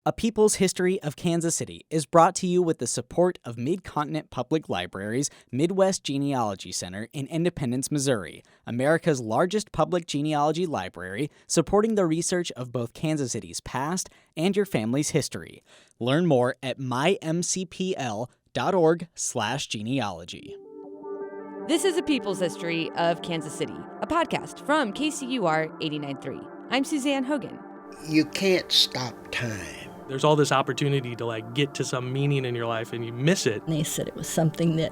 A People's History of Kansas City is brought to you with the support of Mid-Continent Public Library's Midwest Genealogy Center in Independence, Missouri, America's largest public genealogy library, supporting the research of both Kansas City's past and your family's history. Learn more at mymcpl.org/genealogy. This is A People's History of Kansas City, a podcast from KCUR 89.3. I'm Suzanne Hogan. You can't stop time. There's all this opportunity to get to some meaning in your life and you miss it. They said it was something that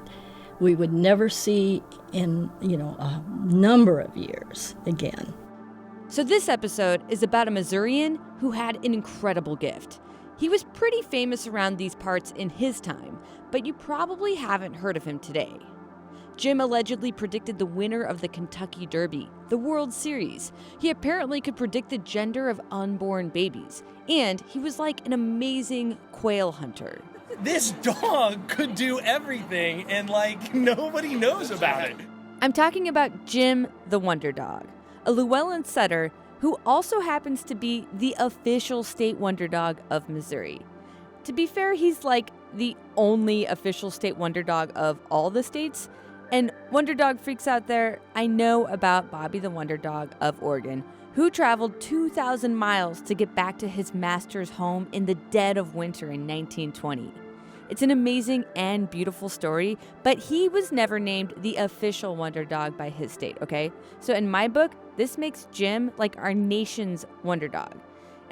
we would never see in, a number of years again. So this episode is about a Missourian who had an incredible gift. He was pretty famous around these parts in his time, but you probably haven't heard of him today. Jim allegedly predicted the winner of the Kentucky Derby, the World Series. He apparently could predict the gender of unborn babies, and he was like an amazing quail hunter. This dog could do everything, and nobody knows about it. I'm talking about Jim the Wonder Dog, a Llewellyn setter who also happens to be the official state wonder dog of Missouri. To be fair, he's the only official state wonder dog of all the states. And Wonder Dog freaks out there, I know about Bobby the Wonder Dog of Oregon, who traveled 2,000 miles to get back to his master's home in the dead of winter in 1920. It's an amazing and beautiful story, but he was never named the official Wonder Dog by his state, okay? So in my book, this makes Jim like our nation's Wonder Dog.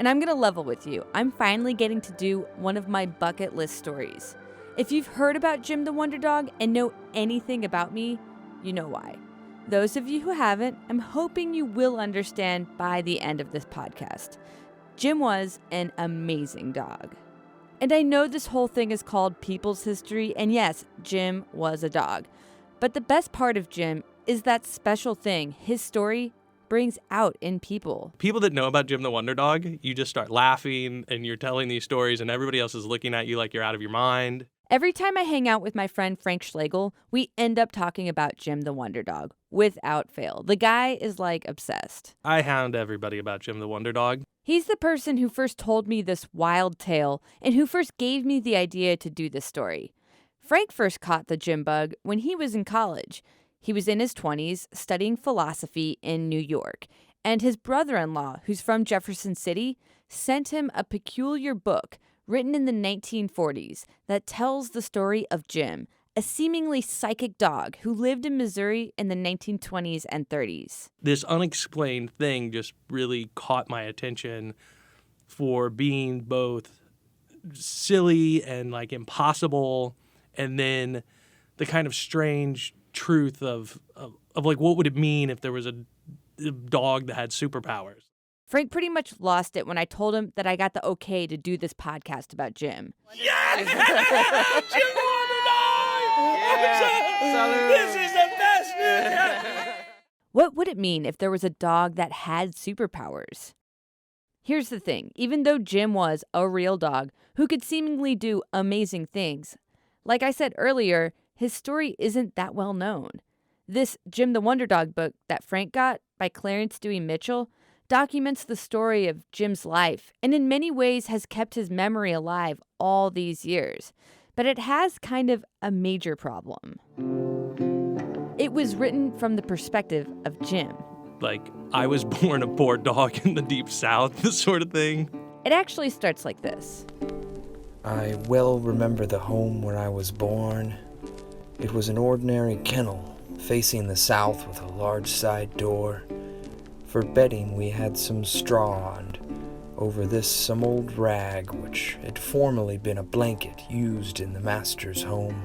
And I'm gonna level with you. I'm finally getting to do one of my bucket list stories. If you've heard about Jim the Wonder Dog and know anything about me, you know why. Those of you who haven't, I'm hoping you will understand by the end of this podcast. Jim was an amazing dog. And I know this whole thing is called People's History, and yes, Jim was a dog. But the best part of Jim is that special thing his story brings out in people. People that know about Jim the Wonder Dog, you just start laughing and you're telling these stories and everybody else is looking at you like you're out of your mind. Every time I hang out with my friend Frank Schlegel, we end up talking about Jim the Wonder Dog, without fail. The guy is obsessed. I hound everybody about Jim the Wonder Dog. He's the person who first told me this wild tale and who first gave me the idea to do this story. Frank first caught the Jim bug when he was in college. He was in his 20s studying philosophy in New York, and his brother-in-law, who's from Jefferson City, sent him a peculiar book written in the 1940s that tells the story of Jim, a seemingly psychic dog who lived in Missouri in the 1920s and 30s. This unexplained thing just really caught my attention for being both silly and impossible, and then the kind of strange truth of what would it mean if there was a dog that had superpowers. Frank pretty much lost it when I told him that I got the okay to do this podcast about Jim. Yes! Jim Wonder Dog! Yeah. This is the best news! What would it mean if there was a dog that had superpowers? Here's the thing. Even though Jim was a real dog who could seemingly do amazing things, like I said earlier, his story isn't that well known. This Jim the Wonder Dog book that Frank got by Clarence Dewey Mitchell documents the story of Jim's life and in many ways has kept his memory alive all these years. But it has kind of a major problem. It was written from the perspective of Jim. I was born a poor dog in the deep south, this sort of thing. It actually starts like this. I well remember the home where I was born. It was an ordinary kennel facing the south with a large side door. For bedding, we had some straw, and over this some old rag, which had formerly been a blanket used in the master's home.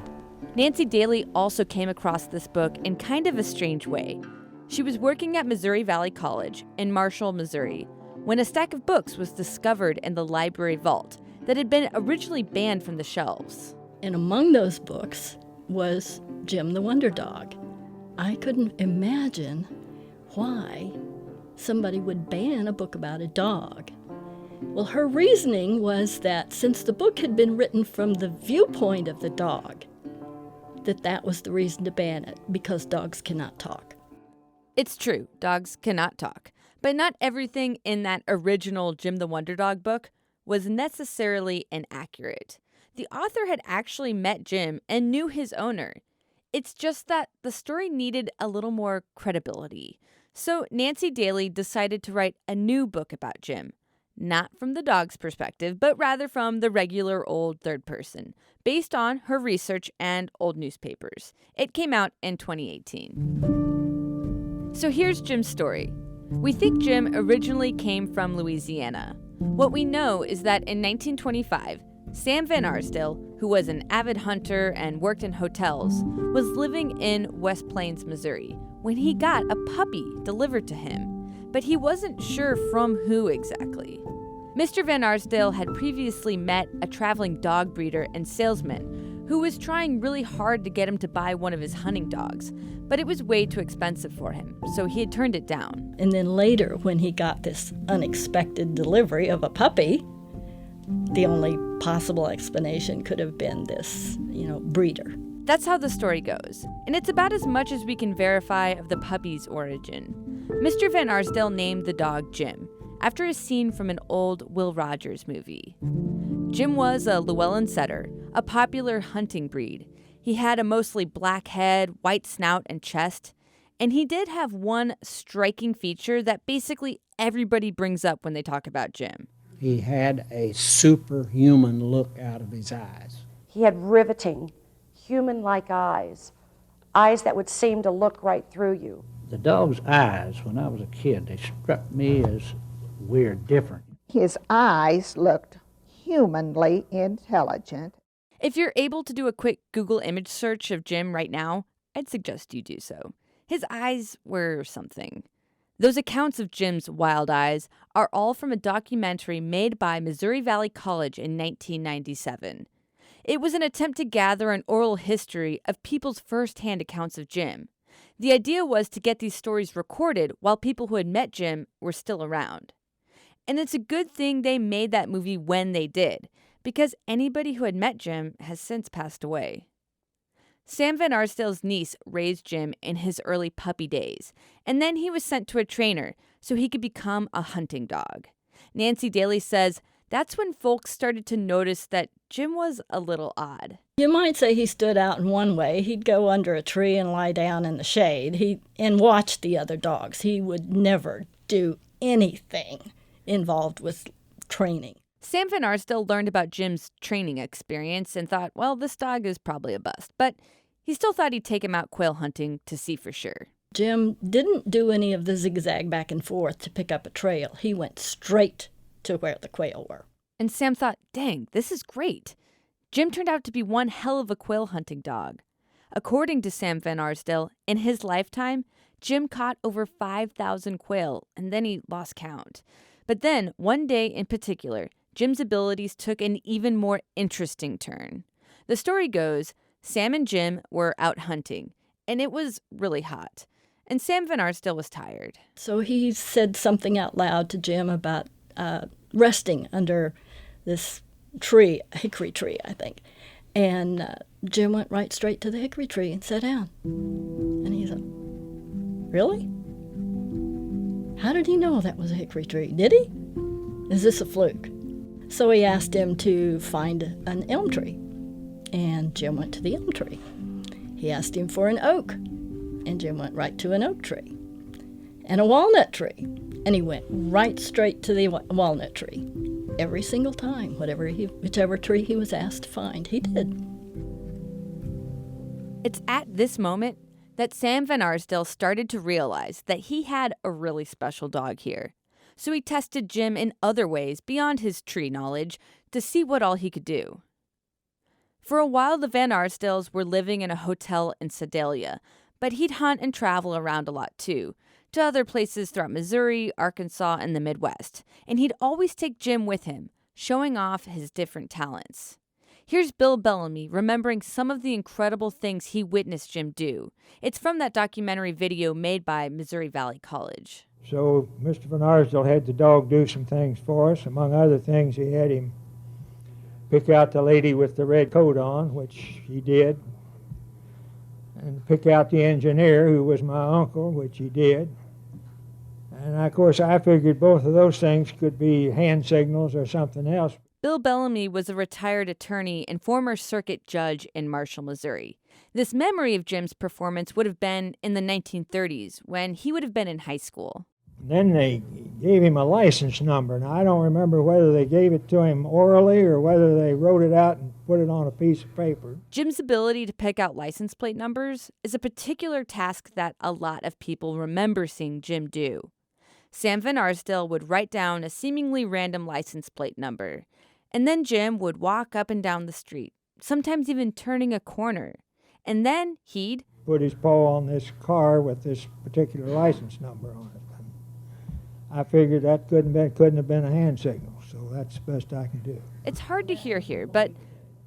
Nancy Daly also came across this book in kind of a strange way. She was working at Missouri Valley College in Marshall, Missouri, when a stack of books was discovered in the library vault that had been originally banned from the shelves. And among those books was Jim the Wonder Dog. I couldn't imagine why somebody would ban a book about a dog. Well, her reasoning was that since the book had been written from the viewpoint of the dog, that was the reason to ban it, because dogs cannot talk. It's true, dogs cannot talk. But not everything in that original Jim the Wonder Dog book was necessarily inaccurate. The author had actually met Jim and knew his owner. It's just that the story needed a little more credibility. So Nancy Daly decided to write a new book about Jim, not from the dog's perspective, but rather from the regular old third person, based on her research and old newspapers. It came out in 2018. So here's Jim's story. We think Jim originally came from Louisiana. What we know is that in 1925, Sam Van Arsdale, who was an avid hunter and worked in hotels, was living in West Plains, Missouri, when he got a puppy delivered to him, but he wasn't sure from who exactly. Mr. Van Arsdale had previously met a traveling dog breeder and salesman who was trying really hard to get him to buy one of his hunting dogs, but it was way too expensive for him, so he had turned it down. And then later, when he got this unexpected delivery of a puppy, the only possible explanation could have been this, breeder. That's how the story goes, and it's about as much as we can verify of the puppy's origin. Mr. Van Arsdale named the dog Jim, after a scene from an old Will Rogers movie. Jim was a Llewellyn setter, a popular hunting breed. He had a mostly black head, white snout, and chest, and he did have one striking feature that basically everybody brings up when they talk about Jim. He had a superhuman look out of his eyes. He had riveting, human-like eyes that would seem to look right through you. The dog's eyes, when I was a kid, they struck me as weird, different. His eyes looked humanly intelligent. If you're able to do a quick Google image search of Jim right now, I'd suggest you do so. His eyes were something. Those accounts of Jim's wild eyes are all from a documentary made by Missouri Valley College in 1997. It was an attempt to gather an oral history of people's first-hand accounts of Jim. The idea was to get these stories recorded while people who had met Jim were still around. And it's a good thing they made that movie when they did, because anybody who had met Jim has since passed away. Sam Van Arsdale's niece raised Jim in his early puppy days, and then he was sent to a trainer so he could become a hunting dog. Nancy Daly says that's when folks started to notice that Jim was a little odd. You might say he stood out in one way. He'd go under a tree and lie down in the shade and watch the other dogs. He would never do anything involved with training. Sam Van Arsdale learned about Jim's training experience and thought, well, this dog is probably a bust. But he still thought he'd take him out quail hunting to see for sure. Jim didn't do any of the zigzag back and forth to pick up a trail. He went straight to where the quail were. And Sam thought, dang, this is great. Jim turned out to be one hell of a quail hunting dog. According to Sam Van Arsdale, in his lifetime, Jim caught over 5,000 quail, and then he lost count. But then, one day in particular, Jim's abilities took an even more interesting turn. The story goes, Sam and Jim were out hunting, and it was really hot. And Sam Van Arsdale was tired. So he said something out loud to Jim about resting under this tree, a hickory tree, I think. And Jim went right straight to the hickory tree and sat down. And he said, really? How did he know that was a hickory tree? Did he? Is this a fluke? So he asked him to find an elm tree. And Jim went to the elm tree. He asked him for an oak. And Jim went right to an oak tree. And a walnut tree. And he went right straight to the walnut tree. Every single time, whichever tree he was asked to find, he did. It's at this moment that Sam Van Arsdale started to realize that he had a really special dog here. So he tested Jim in other ways beyond his tree knowledge to see what all he could do. For a while, the Van Arsdales were living in a hotel in Sedalia, but he'd hunt and travel around a lot too, to other places throughout Missouri, Arkansas, and the Midwest, and he'd always take Jim with him, showing off his different talents. Here's Bill Bellamy remembering some of the incredible things he witnessed Jim do. It's from that documentary video made by Missouri Valley College. So Mr. Van Arsdale had the dog do some things for us. Among other things, he had him pick out the lady with the red coat on, which he did, and pick out the engineer, who was my uncle, which he did, And of course, I figured both of those things could be hand signals or something else. Bill Bellamy was a retired attorney and former circuit judge in Marshall, Missouri. This memory of Jim's performance would have been in the 1930s, when he would have been in high school. Then they gave him a license number. Now, I don't remember whether they gave it to him orally or whether they wrote it out and put it on a piece of paper. Jim's ability to pick out license plate numbers is a particular task that a lot of people remember seeing Jim do. Sam Van Arsdale would write down a seemingly random license plate number, and then Jim would walk up and down the street, sometimes even turning a corner. And then he'd put his paw on this car with this particular license number on it. And I figured that couldn't have been a hand signal, so that's the best I can do. It's hard to hear here, but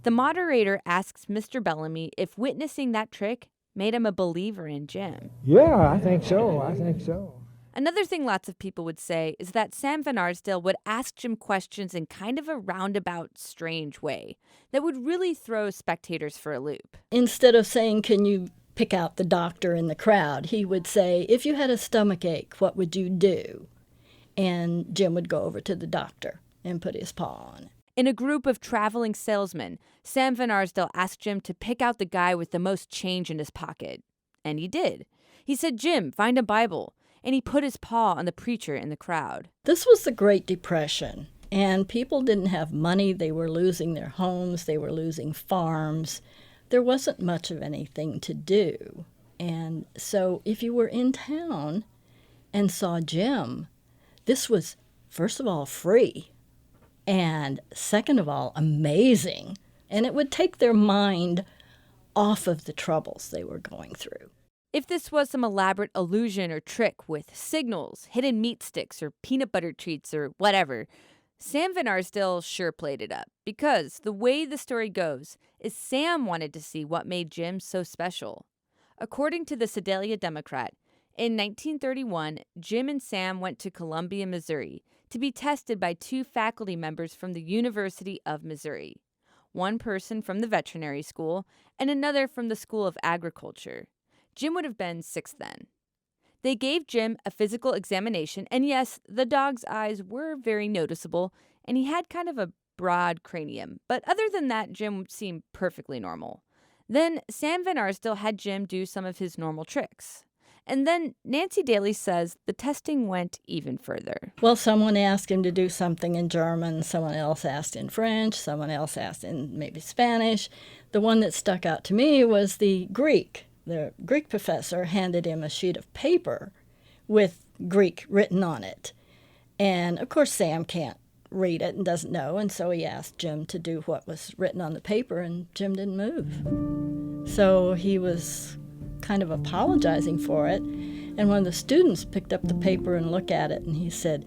the moderator asks Mr. Bellamy if witnessing that trick made him a believer in Jim. Yeah, I think so. Another thing lots of people would say is that Sam Van Arsdale would ask Jim questions in kind of a roundabout, strange way that would really throw spectators for a loop. Instead of saying, "Can you pick out the doctor in the crowd?" he would say, "If you had a stomach ache, what would you do?" And Jim would go over to the doctor and put his paw on it. In a group of traveling salesmen, Sam Van Arsdale asked Jim to pick out the guy with the most change in his pocket. And he did. He said, "Jim, find a Bible." And he put his paw on the preacher in the crowd. This was the Great Depression, and people didn't have money. They were losing their homes. They were losing farms. There wasn't much of anything to do. And so if you were in town and saw Jim, this was, first of all, free, and second of all, amazing. And it would take their mind off of the troubles they were going through. If this was some elaborate illusion or trick with signals, hidden meat sticks, or peanut butter treats, or whatever, Sam Van Arsdale sure played it up. Because the way the story goes is Sam wanted to see what made Jim so special. According to the Sedalia Democrat, in 1931, Jim and Sam went to Columbia, Missouri, to be tested by 2 faculty members from the University of Missouri. One person from the veterinary school and another from the School of Agriculture. Jim would have been 6 then. They gave Jim a physical examination, and yes, the dog's eyes were very noticeable, and he had kind of a broad cranium. But other than that, Jim seemed perfectly normal. Then Sam Van Arsdale had Jim do some of his normal tricks. And then Nancy Daly says the testing went even further. Well, someone asked him to do something in German, someone else asked in French, someone else asked in maybe Spanish. The one that stuck out to me was the Greek. The Greek professor handed him a sheet of paper with Greek written on it. And, of course, Sam can't read it and doesn't know, and so he asked Jim to do what was written on the paper, and Jim didn't move. So he was kind of apologizing for it, and one of the students picked up the paper and looked at it, and he said,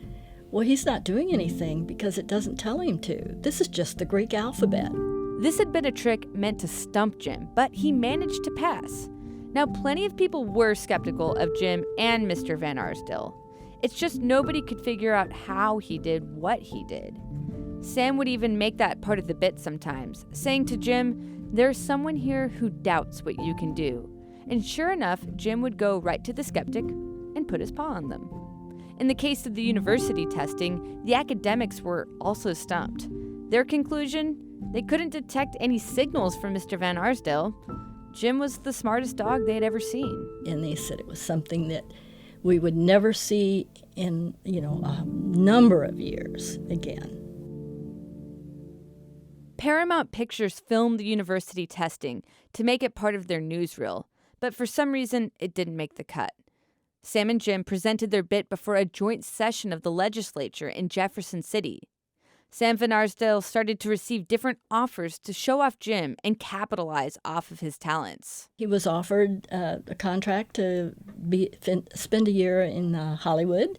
"Well, he's not doing anything because it doesn't tell him to. This is just the Greek alphabet." This had been a trick meant to stump Jim, but he managed to pass. Now, plenty of people were skeptical of Jim and Mr. Van Arsdale. It's just nobody could figure out how he did what he did. Sam would even make that part of the bit sometimes, saying to Jim, "There's someone here who doubts what you can do." And sure enough, Jim would go right to the skeptic and put his paw on them. In the case of the university testing, the academics were also stumped. Their conclusion? They couldn't detect any signals from Mr. Van Arsdale. Jim was the smartest dog they had ever seen. And they said it was something that we would never see in, a number of years again. Paramount Pictures filmed the university testing to make it part of their newsreel, but for some reason, it didn't make the cut. Sam and Jim presented their bit before a joint session of the legislature in Jefferson City. Sam Van Arsdale started to receive different offers to show off Jim and capitalize off of his talents. He was offered a contract to spend a year in Hollywood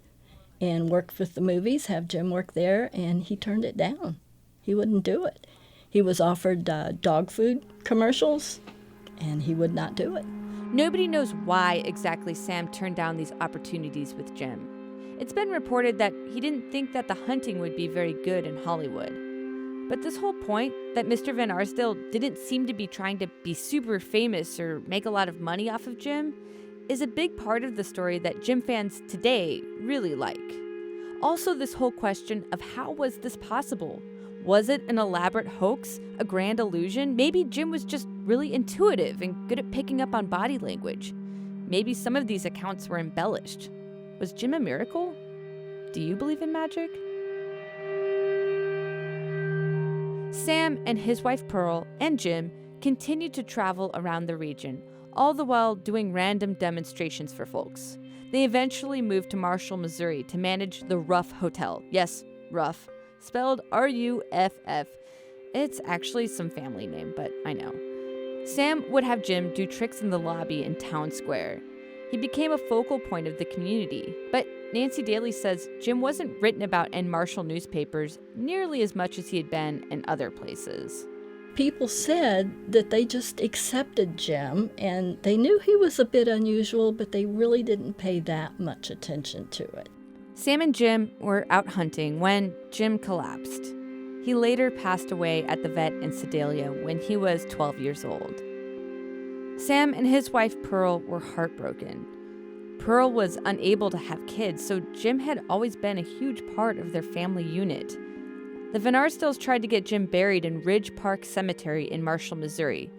and work with the movies, have Jim work there, and he turned it down. He wouldn't do it. He was offered dog food commercials, and he would not do it. Nobody knows why exactly Sam turned down these opportunities with Jim. It's been reported that he didn't think that the hunting would be very good in Hollywood. But this whole point that Mr. Van Arsdale didn't seem to be trying to be super famous or make a lot of money off of Jim, is a big part of the story that Jim fans today really like. Also, this whole question of how was this possible? Was it an elaborate hoax, a grand illusion? Maybe Jim was just really intuitive and good at picking up on body language. Maybe some of these accounts were embellished. Was Jim a miracle? Do you believe in magic? Sam and his wife Pearl and Jim continued to travel around the region, all the while doing random demonstrations for folks. They eventually moved to Marshall, Missouri to manage the Ruff Hotel. Yes, Ruff, spelled R-U-F-F. It's actually some family name, but I know. Sam would have Jim do tricks in the lobby in Town Square. He became a focal point of the community, but Nancy Daly says Jim wasn't written about in Marshall newspapers nearly as much as he had been in other places. People said that they just accepted Jim, and they knew he was a bit unusual, but they really didn't pay that much attention to it. Sam and Jim were out hunting when Jim collapsed. He later passed away at the vet in Sedalia when he was 12 years old. Sam and his wife Pearl were heartbroken. Pearl was unable to have kids, so Jim had always been a huge part of their family unit. The Van Arsdales tried to get Jim buried in Ridge Park Cemetery in Marshall, Missouri,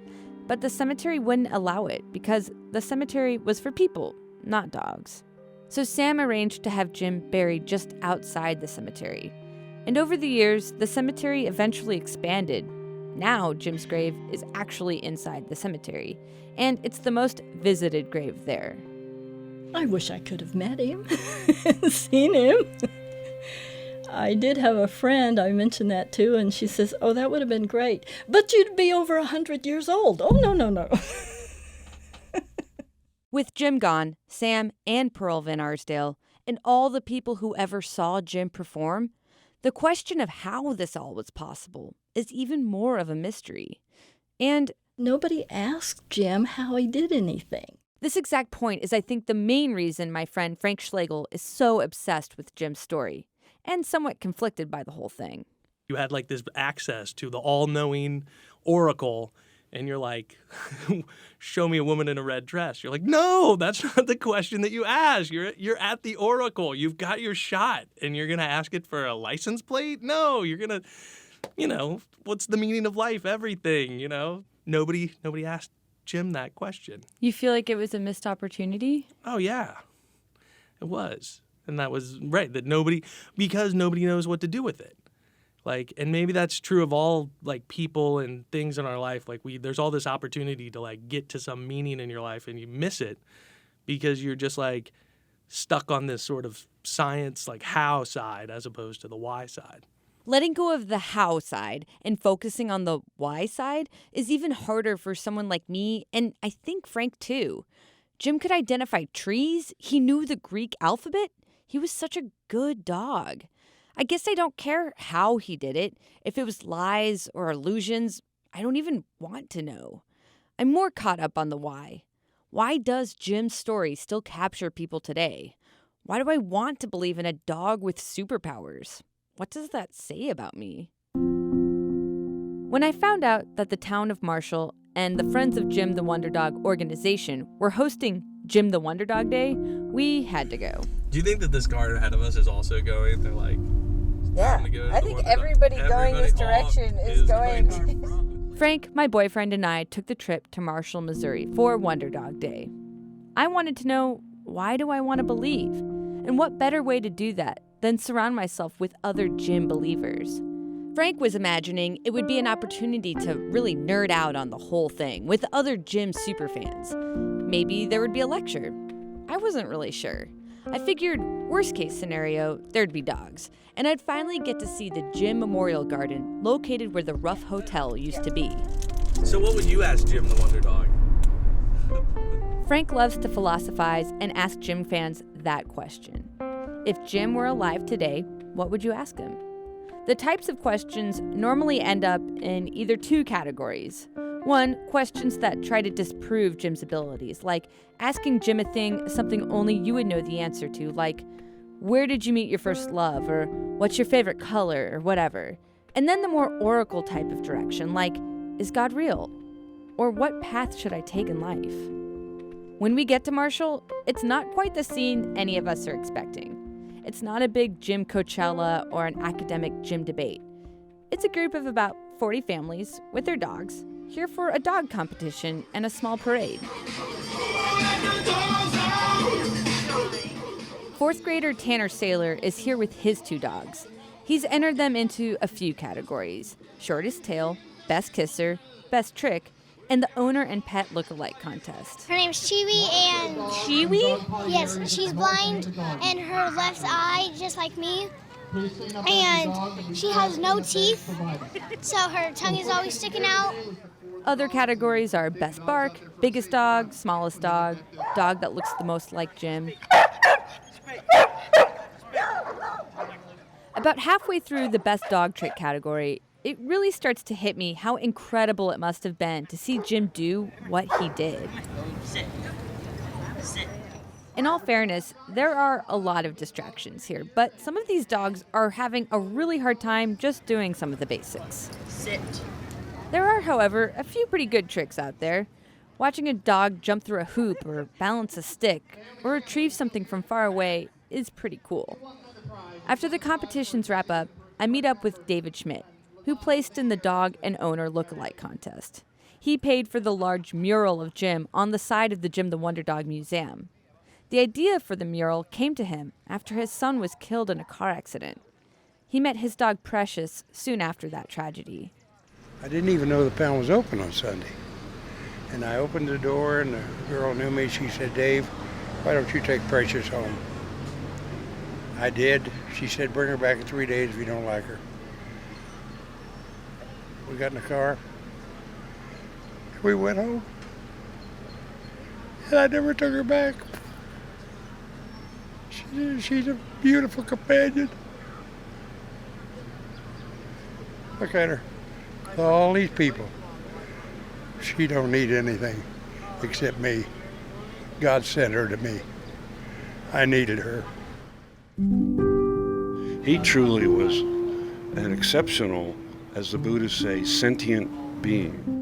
but the cemetery wouldn't allow it because the cemetery was for people, not dogs. So Sam arranged to have Jim buried just outside the cemetery. And over the years, the cemetery eventually expanded. Now Jim's grave is actually inside the cemetery, and it's the most visited grave there. I wish I could have met him, seen him. I did have a friend, I mentioned that too, and she says, oh, that would have been great. But you'd be over 100 years old. Oh, no. With Jim gone, Sam and Pearl Van Arsdale, and all the people who ever saw Jim perform, the question of how this all was possible is even more of a mystery. And nobody asked Jim how he did anything. This exact point is, I think, the main reason my friend Frank Schlegel is so obsessed with Jim's story, and somewhat conflicted by the whole thing. You had like this access to the all-knowing oracle, and you're like, show me a woman in a red dress. You're like, no, that's not the question that you ask. You're at the oracle. You've got your shot, and you're going to ask it for a license plate? No, you're going to, what's the meaning of life? Everything, Nobody asked Jim that question. You feel like it was a missed opportunity? Oh, yeah, it was. And that was right, because nobody knows what to do with it. And maybe that's true of all, people and things in our life. There's all this opportunity to, get to some meaning in your life, and you miss it because you're just, stuck on this sort of science, how side as opposed to the why side. Letting go of the how side and focusing on the why side is even harder for someone like me, and I think Frank too. Jim could identify trees. He knew the Greek alphabet. He was such a good dog. I guess I don't care how he did it. If it was lies or illusions, I don't even want to know. I'm more caught up on the why. Why does Jim's story still capture people today? Why do I want to believe in a dog with superpowers? What does that say about me? When I found out that the town of Marshall and the Friends of Jim the Wonder Dog organization were hosting Jim the Wonder Dog Day, we had to go. Do you think that this car ahead of us is also going? They're like, yeah, I think everybody going this direction is going. Frank, my boyfriend, and I took the trip to Marshall, Missouri for Wonder Dog Day. I wanted to know, why do I want to believe? And what better way to do that than surround myself with other Jim believers? Frank was imagining it would be an opportunity to really nerd out on the whole thing with other Jim superfans. Maybe there would be a lecture. I wasn't really sure. I figured, worst case scenario, there'd be dogs, and I'd finally get to see the Jim Memorial Garden located where the Ruff Hotel used to be. So what would you ask Jim the Wonder Dog? Frank loves to philosophize and ask Jim fans that question. If Jim were alive today, what would you ask him? The types of questions normally end up in either two categories. One, questions that try to disprove Jim's abilities, like asking Jim a thing something only you would know the answer to, like, where did you meet your first love, or what's your favorite color, or whatever. And then the more oracle type of direction, like, is God real? Or what path should I take in life? When we get to Marshall, it's not quite the scene any of us are expecting. It's not a big gym Coachella or an academic gym debate. It's a group of about 40 families with their dogs here for a dog competition and a small parade. Fourth grader Tanner Saylor is here with his 2 dogs. He's entered them into a few categories: shortest tail, best kisser, best trick, and the owner and pet look-alike contest. Her name's Chewy, and... Chewy? Yes, she's blind, and her left eye, just like me, and she has no teeth, so her tongue is always sticking out. Other categories are best bark, biggest dog, smallest dog, dog that looks the most like Jim. About halfway through the best dog trick category, it really starts to hit me how incredible it must have been to see Jim do what he did. In all fairness, there are a lot of distractions here, but some of these dogs are having a really hard time just doing some of the basics. Sit. There are, however, a few pretty good tricks out there. Watching a dog jump through a hoop or balance a stick or retrieve something from far away is pretty cool. After the competitions wrap up, I meet up with David Schmidt, who placed in the dog and owner look-alike contest. He paid for the large mural of Jim on the side of the Jim the Wonder Dog Museum. The idea for the mural came to him after his son was killed in a car accident. He met his dog Precious soon after that tragedy. I didn't even know the pound was open on Sunday. And I opened the door, and the girl knew me. She said, "Dave, why don't you take Precious home?" I did. She said, "Bring her back in 3 days if you don't like her." We got in the car. We went home. And I never took her back. She's a beautiful companion. Look at her. All these people. She don't need anything except me. God sent her to me. I needed her. He truly was an exceptional, as the Buddhists say, sentient being.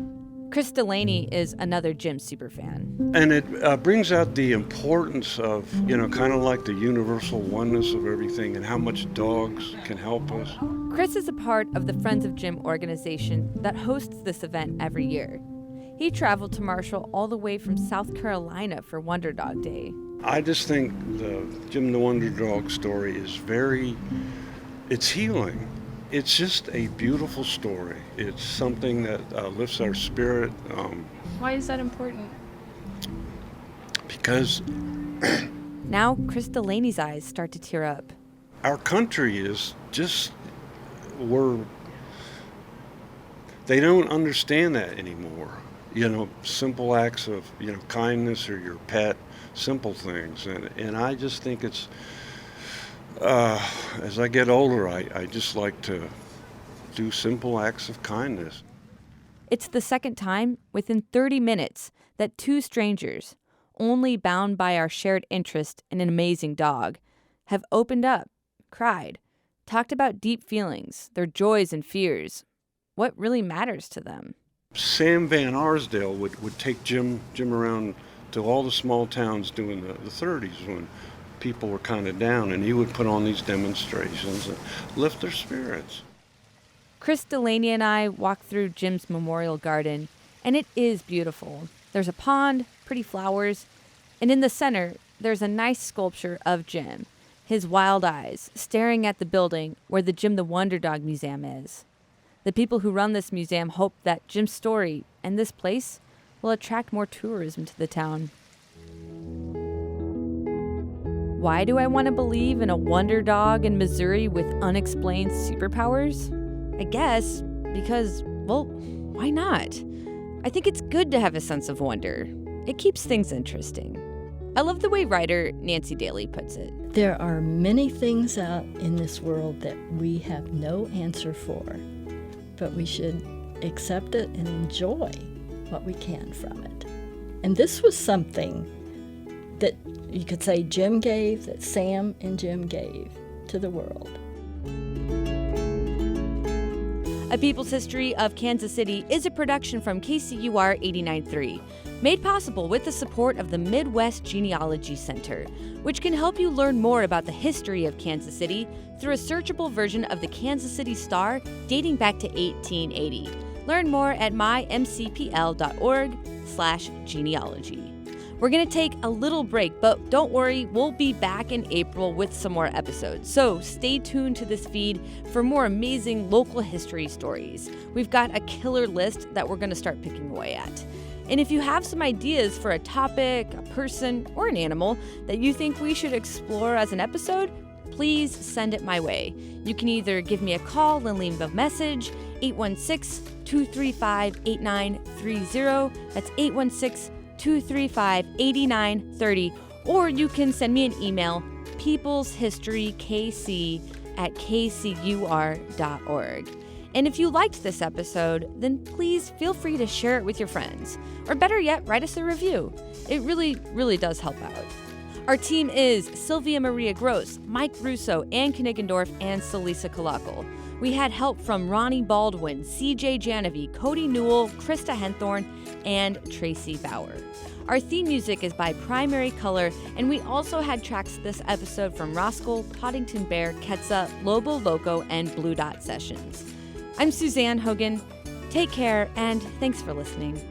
Chris Delaney is another Jim superfan. And it brings out the importance of, kind of like the universal oneness of everything and how much dogs can help us. Chris is a part of the Friends of Jim organization that hosts this event every year. He traveled to Marshall all the way from South Carolina for Wonder Dog Day. I just think the Jim the Wonder Dog story is it's healing. It's just a beautiful story. It's something that lifts our spirit. Why is that important? Because now Chris Delaney's eyes start to tear up. Our country is just, they don't understand that anymore. Simple acts of, kindness or your pet, simple things. And I just think it's, as I get older, I just like to do simple acts of kindness. It's the second time within 30 minutes that 2 strangers, only bound by our shared interest in an amazing dog, have opened up, cried, talked about deep feelings, their joys and fears, what really matters to them. Sam Van Arsdale would take Jim around to all the small towns during the 30s when people were kind of down, and he would put on these demonstrations and lift their spirits. Chris Delaney and I walked through Jim's memorial garden, and it is beautiful. There's a pond, pretty flowers, and in the center, there's a nice sculpture of Jim, his wild eyes staring at the building where the Jim the Wonder Dog Museum is. The people who run this museum hope that Jim's story and this place will attract more tourism to the town. Why do I want to believe in a wonder dog in Missouri with unexplained superpowers? I guess because, why not? I think it's good to have a sense of wonder. It keeps things interesting. I love the way writer Nancy Daly puts it. There are many things out in this world that we have no answer for, but we should accept it and enjoy what we can from it. And this was something that you could say Jim gave, that Sam and Jim gave to the world. A People's History of Kansas City is a production from KCUR 89.3. Made possible with the support of the Midwest Genealogy Center, which can help you learn more about the history of Kansas City through a searchable version of the Kansas City Star dating back to 1880. Learn more at mymcpl.org/genealogy. We're going to take a little break, but don't worry, we'll be back in April with some more episodes. So stay tuned to this feed for more amazing local history stories. We've got a killer list that we're going to start picking away at. And if you have some ideas for a topic, a person, or an animal that you think we should explore as an episode, please send it my way. You can either give me a call and leave a message, 816-235-8930. That's 816-235-8930. Or you can send me an email, peopleshistorykc@kcur.org. And if you liked this episode, then please feel free to share it with your friends. Or better yet, write us a review. It really, really does help out. Our team is Sylvia Maria Gross, Mike Russo, Ann Kniggendorf, and Celisa Kalakal. We had help from Ronnie Baldwin, CJ Janovi, Cody Newell, Krista Henthorn, and Tracy Bauer. Our theme music is by Primary Color, and we also had tracks this episode from Roscoe, Poddington Bear, Quetzal, Lobo Loco, and Blue Dot Sessions. I'm Suzanne Hogan. Take care, and thanks for listening.